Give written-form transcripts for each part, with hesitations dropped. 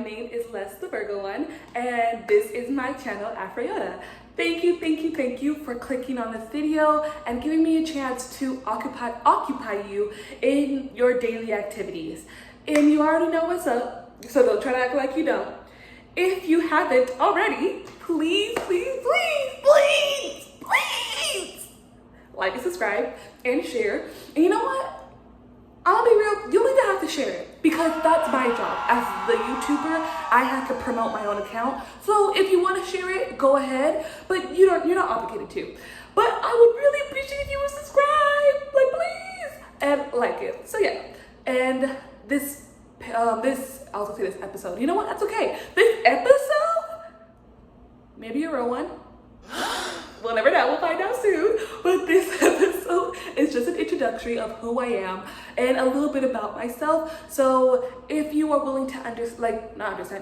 name is Les the Virgo one, and this is my channel, Afroyota. Thank you for clicking on this video and giving me a chance to occupy you in your daily activities. And you already know what's up, so don't try to act like you don't. If you haven't already, please like and subscribe and share. And you know what? I'll be real, you don't even have to share it because that's my job. As the YouTuber, I have to promote my own account. So if you want to share it, go ahead, but you're not obligated to. But I would really appreciate if you would subscribe, like please, and like it. So yeah, and this episode, you know what, that's okay. This episode, maybe a real one. We'll never know, we'll find out soon. But this episode is just an introductory of who I am and a little bit about myself. So if you are willing to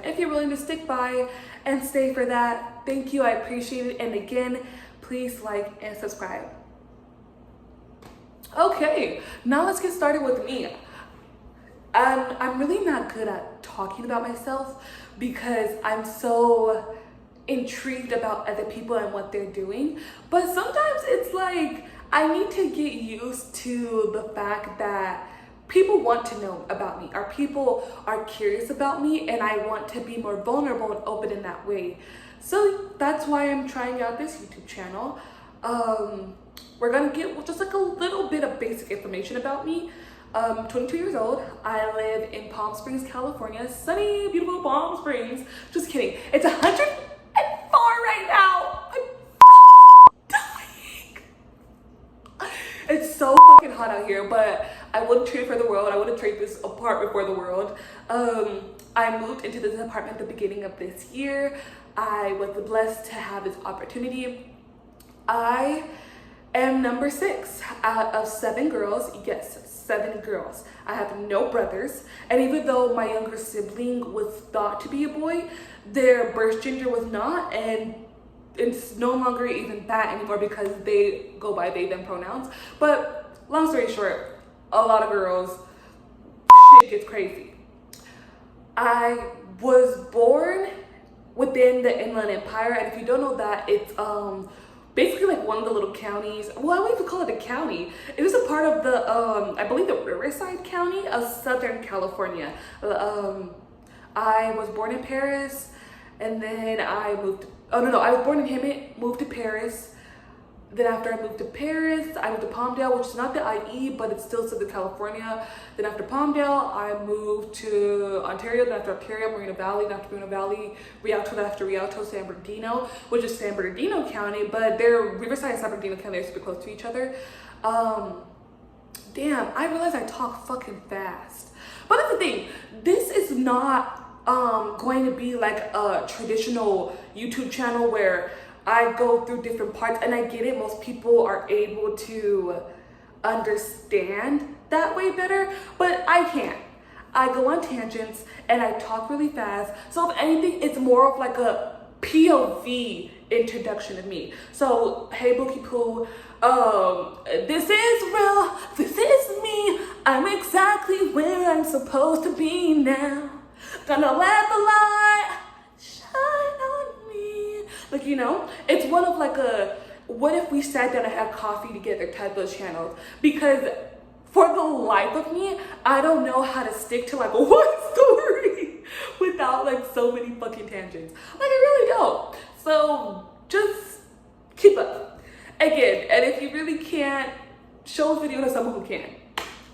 if you're willing to stick by and stay for that, thank you, I appreciate it. And again, please like and subscribe. Okay, now let's get started with me. I'm really not good at talking about myself because I'm so intrigued about other people and what they're doing, but sometimes it's like I need to get used to the fact that people want to know about me, or people are curious about me, and I want to be more vulnerable and open in that way. So that's why I'm trying out this YouTube channel. We're gonna get just like a little bit of basic information about me. 22 years old. I live in Palm Springs, California. Sunny, beautiful Palm Springs. Just kidding. It's 104 right now. I'm dying. It's so fucking hot out here, but I wouldn't trade it for the world. I wouldn't trade this apartment for the world. I moved into this apartment at the beginning of this year. I was blessed to have this opportunity. I am number 6 out of 7 girls. Yes, 7 girls. I have no brothers, and even though my younger sibling was thought to be a boy, their birth gender was not, and it's no longer even that anymore because they go by they them pronouns. But long story short, a lot of girls, shit gets crazy. I was born within the Inland Empire, and if you don't know that, it's basically like one of the little counties. Well, I wouldn't even call it a county. It was a part of the, I believe the Riverside County of Southern California. I was born in Paris, and then I moved, I was born in Hemet, moved to Paris. Then after I moved to Paris, I moved to Palmdale, which is not the IE, but it's still Southern California. Then after Palmdale, I moved to Ontario. Then after Ontario, Moreno Valley. Then after Moreno Valley, Rialto. Then after Rialto, San Bernardino, which is San Bernardino County. But Riverside and San Bernardino County are super close to each other. Damn, I realize I talk fucking fast. But that's the thing. This is not going to be like a traditional YouTube channel where I go through different parts, and I get it, most people are able to understand that way better, but I can't. I go on tangents and I talk really fast. So if anything, it's more of like a POV introduction of me. So hey Bookie Poo, this is real, this is me, I'm exactly where I'm supposed to be now. Gonna let the light shine on me. Like, you know, it's one of like a, what if we sat down and had coffee together type of channels. Because for the life of me, I don't know how to stick to like one story without like so many fucking tangents. Like, I really don't. So just keep up. Again, and if you really can't, show a video to someone who can.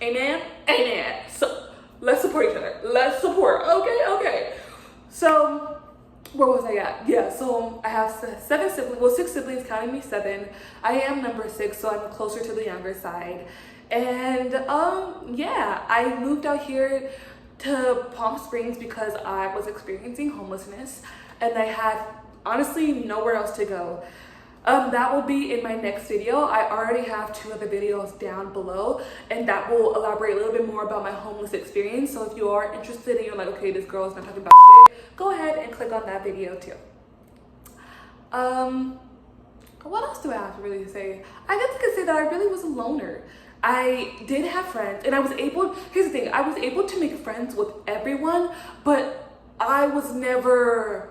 Amen? Amen. So let's support each other. Let's support. Okay. So where was I at? Yeah, so I have 7 siblings, well 6 siblings, counting me 7. I am number 6, so I'm closer to the younger side. And yeah, I moved out here to Palm Springs because I was experiencing homelessness and I had honestly nowhere else to go. That will be in my next video. I already have 2 other videos down below, and that will elaborate a little bit more about my homeless experience. So if you are interested and you're like, okay, this girl is not talking about shit, go ahead and click on that video too. What else do I have to really say? I guess I could say that I really was a loner. I did have friends, and I was able, here's the thing, I was able to make friends with everyone, but I was never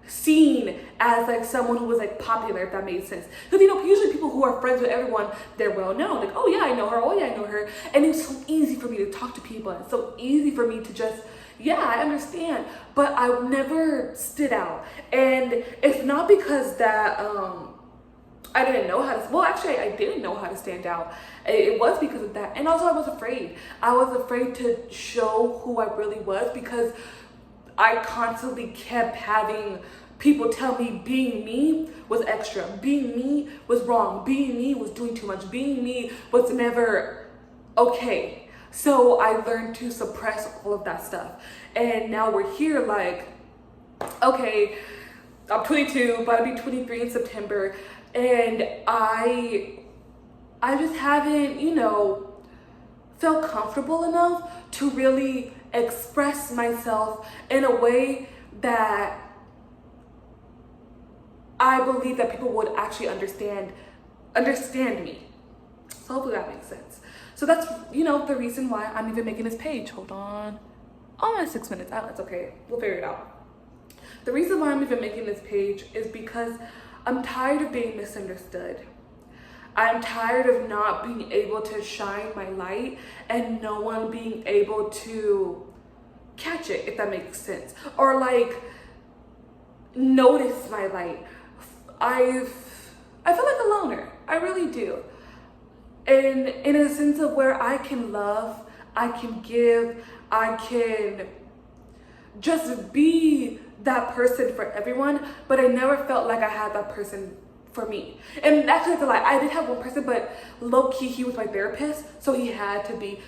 seen as like someone who was like popular, if that made sense. Because you know, usually people who are friends with everyone, they're well known. Like, oh yeah, I know her. Oh yeah, I know her. And it's so easy for me to talk to people. It's so easy for me to just, yeah, I understand. But I never stood out. And it's not because that I didn't know how to, well, actually, I didn't know how to stand out. It was because of that. And also I was afraid. I was afraid to show who I really was because I constantly kept having people tell me being me was extra. Being me was wrong. Being me was doing too much. Being me was never okay. So I learned to suppress all of that stuff. And now we're here like, okay, I'm 22, about to be 23 in September. And I just haven't, you know, felt comfortable enough to really express myself in a way that I believe that people would actually understand me. So hopefully that makes sense. So that's, you know, the reason why I'm even making this page. Hold on. Oh, I'm at 6 minutes. That's okay. We'll figure it out. The reason why I'm even making this page is because I'm tired of being misunderstood. I'm tired of not being able to shine my light and no one being able to catch it, if that makes sense. Or like notice my light. I feel like a loner. I really do. And in a sense of where I can love, I can give, I can just be that person for everyone, but I never felt like I had that person for me. And actually, that's a lie. I did have one person, but low-key, he was my therapist, so he had to be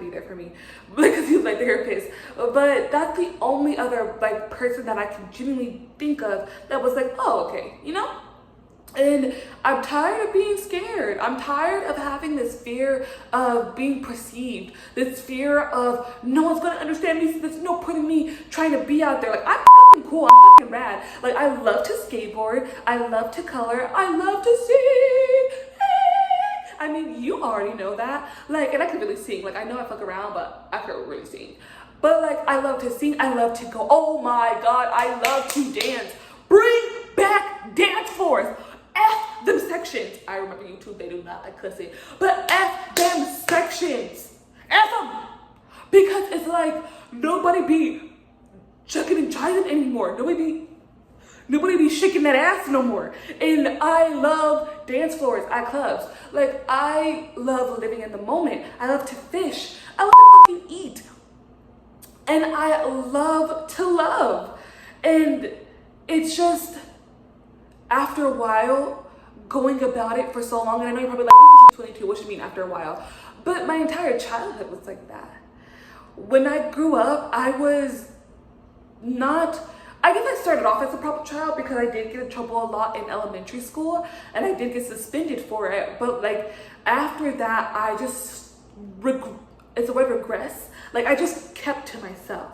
there for me because he was my therapist. But that's the only other like person that I can genuinely think of that was like, oh, okay, you know? And I'm tired of being scared. I'm tired of having this fear of being perceived, this fear of no one's gonna understand me, so there's no point in me trying to be out there. Like, I'm fucking cool, I'm fucking rad. Like, I love to skateboard, I love to color, I love to sing. I mean, you already know that. Like, and I can really sing. Like, I know I fuck around, but I can really sing. But like, I love to sing, I love to go. Oh my God, I love to dance. Bring back dance floors. F them sections. I remember YouTube, they do not like cussing, but F them sections. F them. Because it's like, nobody be chucking and jiving anymore. Nobody be shaking that ass no more. And I love dance floors at clubs. Like, I love living in the moment. I love to fish. I love to fucking eat. And I love to love. And it's just, after a while, going about it for so long, and I know you're probably like, 22, what do you mean after a while? But my entire childhood was like that. When I grew up, I was not, I guess I started off as a problem child because I did get in trouble a lot in elementary school and I did get suspended for it. But like after that, I just, it's the word regress. Like I just kept to myself.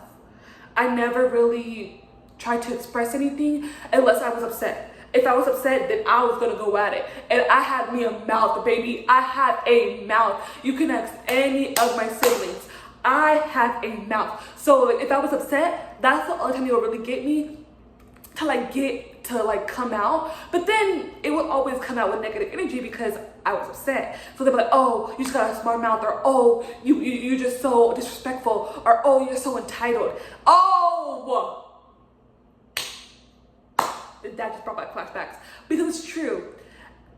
I never really tried to express anything unless I was upset. If I was upset, then I was gonna go at it. And I had me a mouth, baby. I have a mouth. You can ask any of my siblings. I have a mouth. So if I was upset, that's the only time it would really get me to come out. But then it would always come out with negative energy because I was upset. So they'd be like, oh, you just got a smart mouth, or oh, you're just so disrespectful, or oh, you're so entitled. Oh! That just brought back flashbacks because it's true.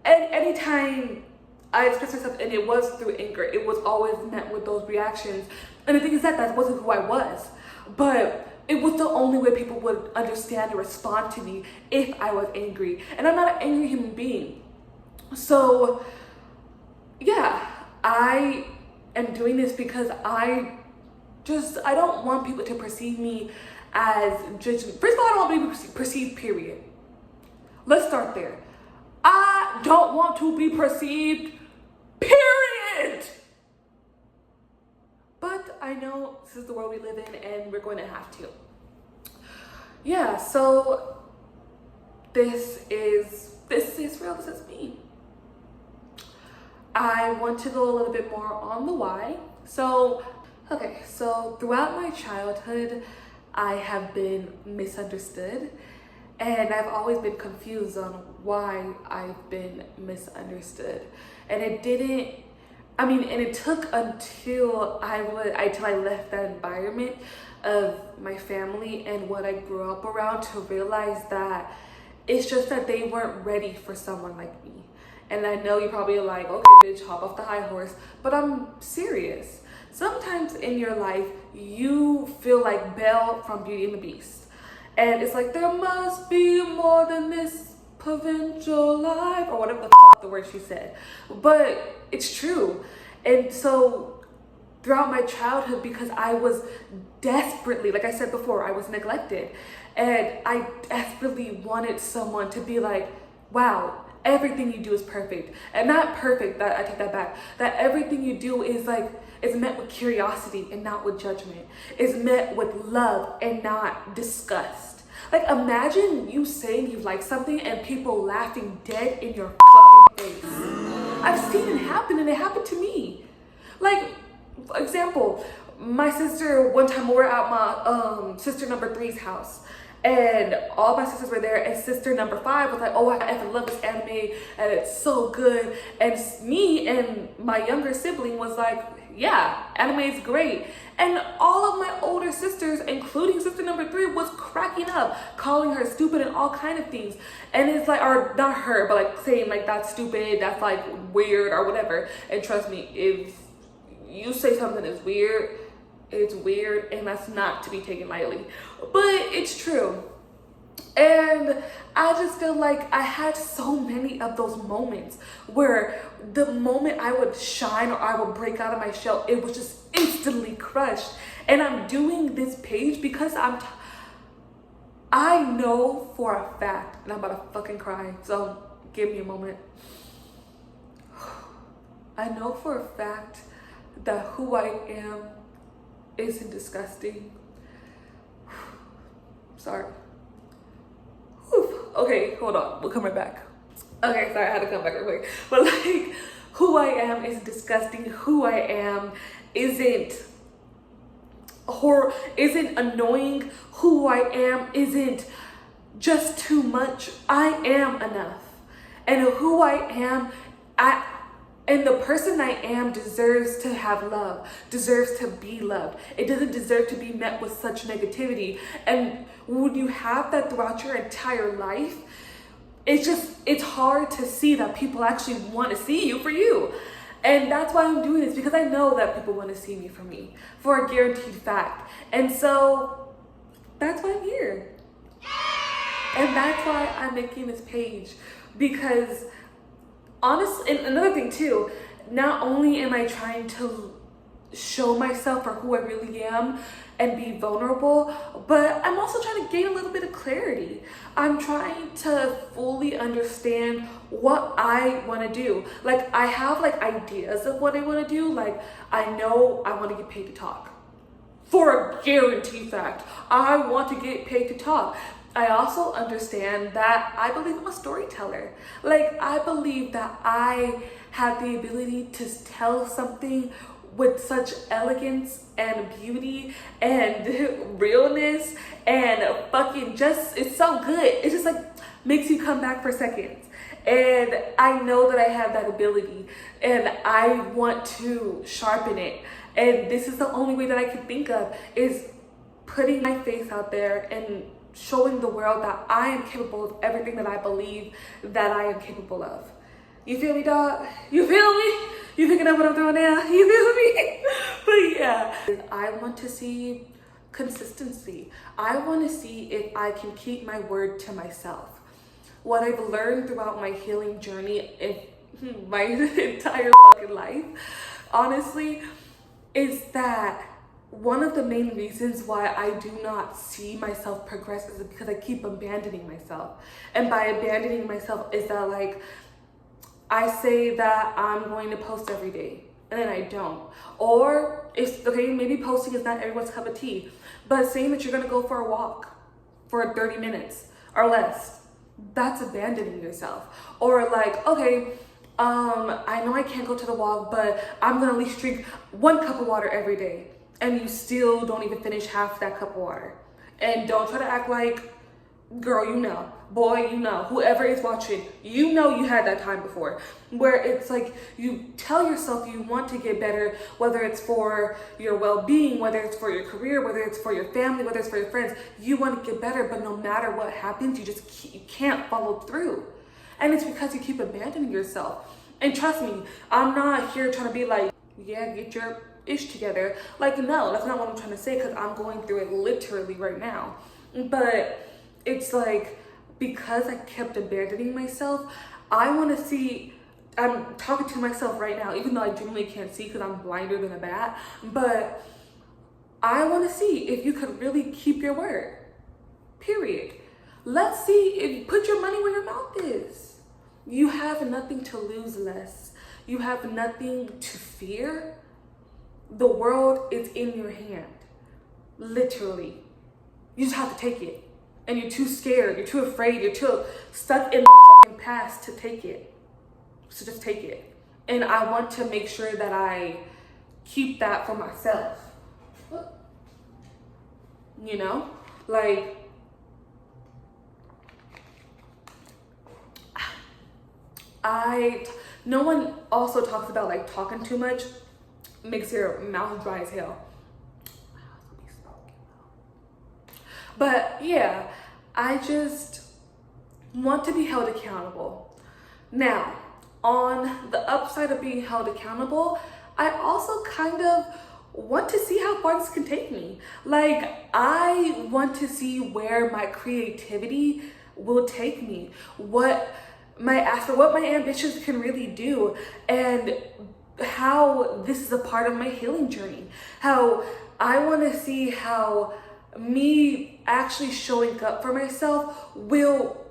And anytime I expressed myself and it was through anger, it was always met with those reactions. And the thing is that wasn't who I was, but it was the only way people would understand and respond to me if I was angry. And I'm not an angry human being. So yeah, I am doing this because I don't want people to perceive me as judgment. First of all, I don't want to be perceived, period. Let's start there. I don't want to be perceived, period. But I know this is the world we live in and we're going to have to. Yeah, so this is real, this is me. I want to go a little bit more on the why. So throughout my childhood, I have been misunderstood, and I've always been confused on why I've been misunderstood. And it took until I left that environment of my family and what I grew up around to realize that it's just that they weren't ready for someone like me. And I know you're probably like, okay, bitch, hop off the high horse, but I'm serious. Sometimes in your life, you feel like Belle from Beauty and the Beast. And it's like, there must be more than this provincial life, or whatever the fuck the word she said. But it's true. And so throughout my childhood, because I was desperately, like I said before, I was neglected. And I desperately wanted someone to be like, wow, everything you do is perfect. And not perfect, that I take that back. That everything you do is met with curiosity and not with judgment. Is met with love and not disgust. Like, imagine you saying you like something and people laughing dead in your fucking face. I've seen it happen, and it happened to me. Like, for example, my sister, one time we were at my sister number 3's house, and all my sisters were there, and sister number 5 was like, oh, I effing love this anime, and it's so good. And me and my younger sibling was like, yeah, anime is great. And all of my older sisters, including sister number 3, was cracking up, calling her stupid and all kind of things. And it's like, or not her, but like saying like, that's stupid, that's like weird or whatever. And trust me, if you say something is weird, it's weird, and that's not to be taken lightly. But it's true. And I just feel like I had so many of those moments where the moment I would shine or I would break out of my shell, it was just instantly crushed. And I'm doing this page because I know for a fact, and I'm about to fucking cry, so give me a moment. I know for a fact that who I am isn't disgusting. Sorry. Whew. Okay, hold on. We'll come right back. Okay, sorry, I had to come back real quick. But like, who I am isn't disgusting. Who I am isn't isn't annoying. Who I am isn't just too much. I am enough. And who I am, and the person I am deserves to have love, deserves to be loved. It doesn't deserve to be met with such negativity. And when you have that throughout your entire life, it's hard to see that people actually want to see you for you. And that's why I'm doing this, because I know that people want to see me for me, for a guaranteed fact. And so that's why I'm here. And that's why I'm making this page, because honestly, and another thing too, not only am I trying to show myself for who I really am and be vulnerable, but I'm also trying to gain a little bit of clarity. I'm trying to fully understand what I want to do. Like, I have like ideas of what I want to do. Like, I know I want to get paid to talk. For a guaranteed fact, I want to get paid to talk. I also understand that I believe I'm a storyteller. Like, I believe that I have the ability to tell something with such elegance and beauty and realness and fucking just, it's so good. It just like makes you come back for seconds. And I know that I have that ability, and I want to sharpen it. And this is the only way that I can think of, is putting my face out there and showing the world that I am capable of everything that I believe that I am capable of. You feel me, dog? You feel me? You picking up what I'm throwing down? You feel me? But yeah, I want to see consistency. I want to see if I can keep my word to myself. What I've learned throughout my healing journey in my entire fucking life, honestly, is that one of the main reasons why I do not see myself progress is because I keep abandoning myself. And by abandoning myself is that, like, I say that I'm going to post every day and then I don't. Or it's okay, maybe posting is not everyone's cup of tea, but saying that you're gonna go for a walk for 30 minutes or less, that's abandoning yourself. Or like, okay, I know I can't go to the walk, but I'm gonna at least drink 1 cup of water every day. And you still don't even finish half that cup of water. And don't try to act like, girl, you know, boy, you know, whoever is watching, you know you had that time before, where it's like you tell yourself you want to get better, whether it's for your well-being, whether it's for your career, whether it's for your family, whether it's for your friends. You want to get better, but no matter what happens, you can't follow through. And it's because you keep abandoning yourself. And trust me, I'm not here trying to be like, yeah, get your ish together. Like, no, that's not what I'm trying to say, because I'm going through it literally right now. But it's like, because I kept abandoning myself, I want to see, I'm talking to myself right now, even though I genuinely can't see because I'm blinder than a bat, but I want to see if you could really keep your word, period. Let's see if you put your money where your mouth is. You have nothing to lose, Les. You have nothing to fear. The world is in your hand, literally. You just have to take it. And you're too scared, you're too afraid, you're too stuck in the fucking past to take it. So just take it. And I want to make sure that I keep that for myself. You know? Like, no one also talks about like talking too much makes your mouth dry as hell. But yeah, I just want to be held accountable. Now, on the upside of being held accountable, I also kind of want to see how far this can take me. Like, I want to see where my creativity will take me, what my ambitions can really do, and how this is a part of my healing journey. How I want to see how me actually showing up for myself will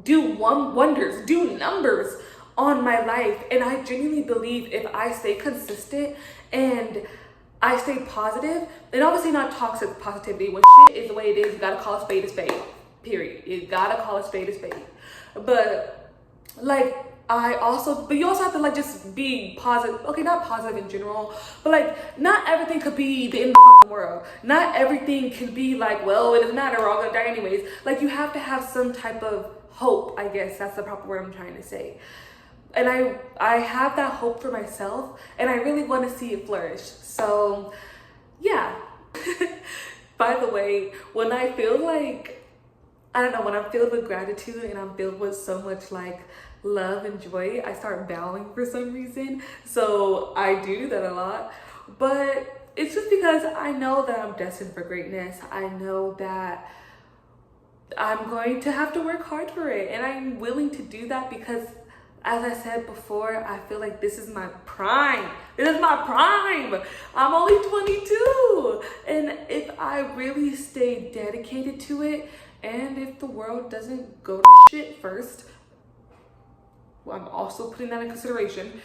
do wonders, do numbers on my life. And I genuinely believe if I stay consistent and I stay positive, and obviously not toxic positivity, when shit is the way it is, you gotta call a spade a spade, period. You gotta call a spade a spade. But like, but you also have to like just be positive. Okay, not positive in general, but like not everything could be the end of the fucking world. Not everything can be like, well, it doesn't matter, we're all gonna die anyways. Like, you have to have some type of hope, I guess that's the proper word I'm trying to say. And I have that hope for myself, and I really want to see it flourish. So yeah. By the way, when I feel like, I don't know, when I'm filled with gratitude and I'm filled with so much like love and joy, I start bowing for some reason. So I do that a lot, but it's just because I know that I'm destined for greatness. I know that I'm going to have to work hard for it, and I'm willing to do that because, as I said before, I feel like this is my prime. This is my prime. I'm only 22. And if I really stay dedicated to it, and if the world doesn't go to shit first, well, I'm also putting that in consideration.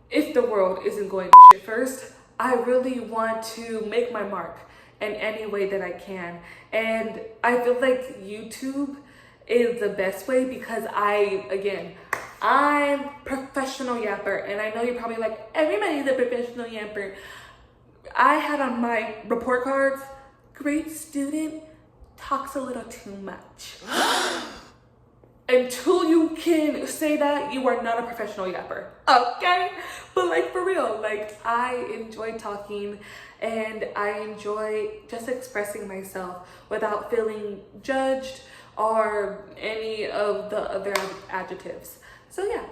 If the world isn't going to shit first, I really want to make my mark in any way that I can. And I feel like YouTube is the best way because I'm professional yapper, and I know you're probably like, everybody's a professional yapper. I had on my report cards, great student, talks a little too much. Until you can say that, you are not a professional yapper, okay? But like, for real, like, I enjoy talking, and I enjoy just expressing myself without feeling judged or any of the other adjectives. So yeah,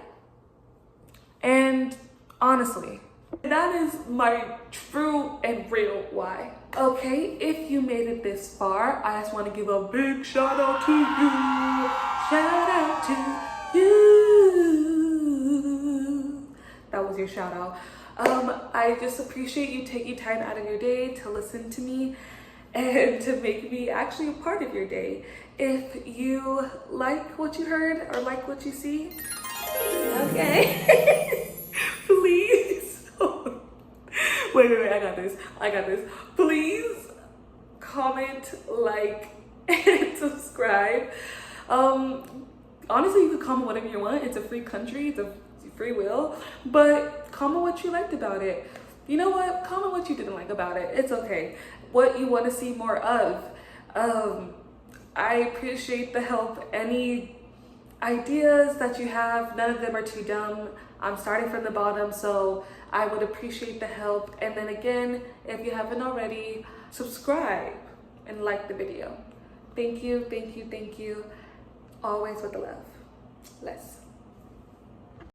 and honestly, that is my true and real why. Okay, if you made it this far, I just want to give a big shout out to you. Shout out to you. That was your shout out. I just appreciate you taking time out of your day to listen to me and to make me actually a part of your day. If you like what you heard or like what you see, okay, please. Wait, I got this. Please comment, like, and subscribe. Honestly, you can comment whatever you want. It's a free country, it's a free will, but comment what you liked about it. You know what? Comment what you didn't like about it. It's okay. What you want to see more of. I appreciate the help. Any ideas that you have, none of them are too dumb. I'm starting from the bottom, so I would appreciate the help. And then again, if you haven't already, subscribe and like the video. Thank you, thank you, thank you. Always with the love. Less.